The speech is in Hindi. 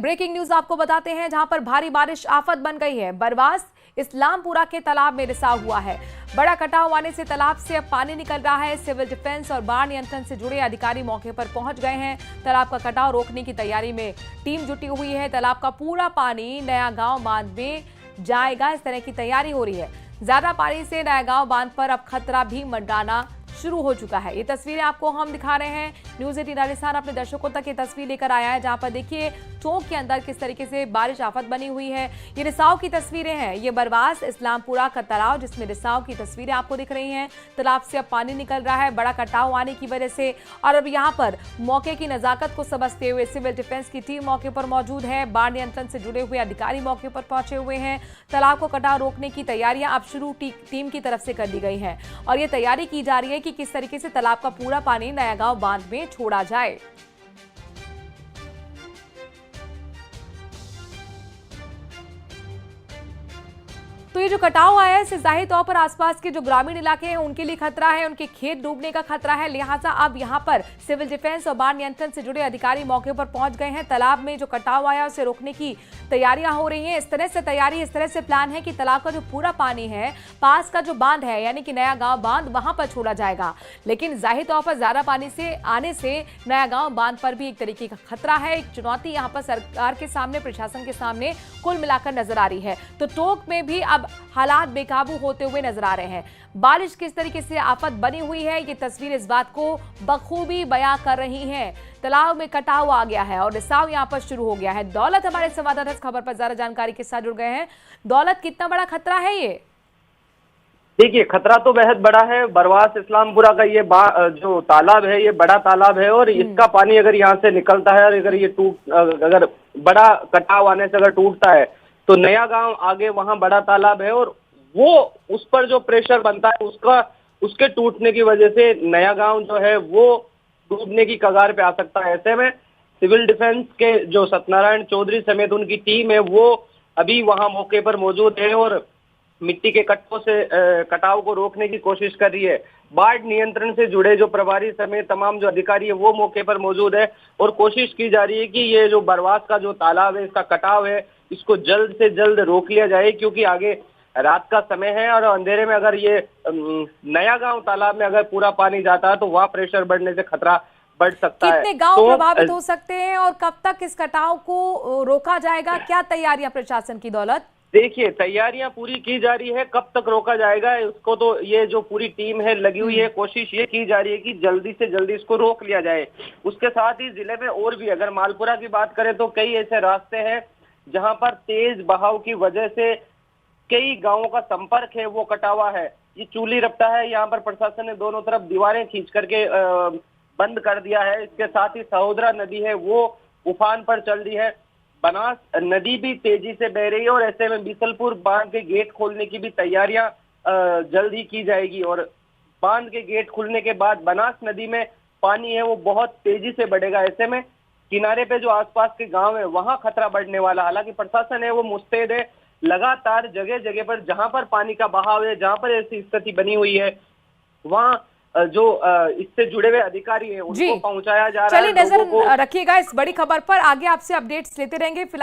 ब्रेकिंग न्यूज आपको बताते हैं, जहां पर भारी बारिश आफत बन गई है। बरवास इस्लामपुरा के तालाब में रिसाव हुआ है। बड़ा कटाव आने से तालाब से अब पानी निकल रहा है। सिविल डिफेंस और बाढ़ नियंत्रण से जुड़े अधिकारी मौके पर पहुंच गए हैं। तालाब का कटाव रोकने की तैयारी में टीम जुटी हुई है। तालाब का पूरा पानी नया गांव बांध में जाएगा, इस तरह की तैयारी हो रही है। ज्यादा पानी से नया गांव बांध पर अब खतरा भी मंडराना शुरू हो चुका है। ये तस्वीरें आपको हम दिखा रहे हैं। न्यूज 18 राजस्थान अपने दर्शकों तक ये तस्वीर लेकर आया है, जहां पर देखिए चौक के अंदर किस तरीके से बारिश आफत बनी हुई है। ये रिसाव की तस्वीरें हैं। ये बरवास इस्लामपुरा का तालाब, जिसमें रिसाव की तस्वीरें आपको दिख रही हैं। तालाब से अब पानी निकल रहा है बड़ा कटाव आने की वजह से। और अब यहाँ पर मौके की नजाकत को समझते हुए सिविल डिफेंस की टीम मौके पर मौजूद है। बाढ़ नियंत्रण से जुड़े हुए अधिकारी मौके पर पहुंचे हुए हैं। तालाब को कटाव रोकने की तैयारियां अब शुरू टीम की तरफ से कर दी गई हैं और ये तैयारी की जा रही है कि किस तरीके से तालाब का पूरा पानी नया गांव बांध में छोड़ा जाए। तो ये जो कटाव आया है, इससे जाहिर तौर पर आसपास के जो ग्रामीण इलाके हैं उनके लिए खतरा है, उनके खेत डूबने का खतरा है। लिहाजा अब यहां पर सिविल डिफेंस और बाढ़ नियंत्रण से जुड़े अधिकारी मौके पर पहुंच गए हैं। तालाब में जो कटाव आया उसे रोकने की तैयारियां हो रही हैं। इस तरह से तैयारी, इस तरह से प्लान है कि तालाब का जो पूरा पानी है, पास का जो बांध है यानी कि नया गांव बांध, वहां पर छोड़ा जाएगा। लेकिन जाहिर तौर पर ज्यादा पानी से आने से नया गांव बांध पर भी एक तरीके का खतरा है। एक चुनौती यहां पर सरकार के सामने, प्रशासन के सामने कुल मिलाकर नजर आ रही है। तो टोक में भी अब हालात बेकाबू होते हुए नजर आ रहे हैं। बारिश किस तरीके से आफत बनी हुई है, ये तस्वीर इस बात को बखूबी बयां कर रही हैं। तालाब में कटाव आ गया है और रिसाव यहां पर शुरू हो गया है। दौलत हमारे संवाददाता इस खबर पर ज्यादा जानकारी के साथ जुड़ गए हैं। दौलत, कितना बड़ा खतरा है ये? देखिए, खतरा तो बेहद बड़ा है। बरवास इस्लामपुरा का ये जो तालाब है, ये बड़ा तालाब है और इसका पानी अगर यहाँ से निकलता है और अगर ये अगर बड़ा कटाव आने से अगर टूटता है तो नया गांव आगे वहां बड़ा तालाब है और वो उस पर जो प्रेशर बनता है उसके टूटने की वजह से नया गांव जो है वो डूबने की कगार पे आ सकता है। ऐसे में सिविल डिफेंस के जो सत्यनारायण चौधरी समेत उनकी टीम है वो अभी वहां मौके पर मौजूद है और मिट्टी के कट्टों से कटाव को रोकने की कोशिश कर रही है। बाढ़ नियंत्रण से जुड़े जो प्रभारी समेत तमाम जो अधिकारी है वो मौके पर मौजूद है और कोशिश की जा रही है कि ये जो बरवास का जो तालाब है, इसका कटाव है, इसको जल्द से जल्द रोक लिया जाए, क्योंकि आगे रात का समय है और अंधेरे में अगर ये नया गांव तालाब में अगर पूरा पानी जाता है तो वहां प्रेशर बढ़ने से खतरा बढ़ सकता है। कितने गांव प्रभावित हो सकते हैं और कब तक इस कटाव को रोका जाएगा? क्या तैयारियां प्रशासन की? दौलत, देखिए, तैयारियां पूरी की जा रही है। कब तक रोका जाएगा इसको तो ये जो पूरी टीम है लगी हुई है, कोशिश ये की जा रही है कि जल्दी से जल्दी इसको रोक लिया जाए। उसके साथ ही जिले में और भी, अगर मालपुरा की बात करें तो कई ऐसे रास्ते हैं जहां पर तेज बहाव की वजह से कई गांवों का संपर्क है वो कटा हुआ है। ये चूली रपटा है, यहाँ पर प्रशासन ने दोनों तरफ दीवारें खींच करके बंद कर दिया है। इसके साथ ही सहोदरा नदी है वो उफान पर चल रही है। बनास नदी भी तेजी से बह रही है और ऐसे में बीसलपुर बांध के गेट खोलने की भी तैयारियां जल्द ही की जाएगी और बांध के गेट खुलने के बाद बनास नदी में पानी है वो बहुत तेजी से बढ़ेगा। ऐसे में किनारे पे जो आसपास के गांव है वहां खतरा बढ़ने वाला। हालांकि प्रशासन है वो मुस्तैद है, लगातार जगह जगह पर जहां पर पानी का बहाव है, जहां पर ऐसी स्थिति बनी हुई है वहां जो इससे जुड़े हुए अधिकारी है उनको पहुंचाया जा रहा है। चलिए नजर रखिएगा इस बड़ी खबर पर, आगे आपसे अपडेट्स लेते रहेंगे। फिलहाल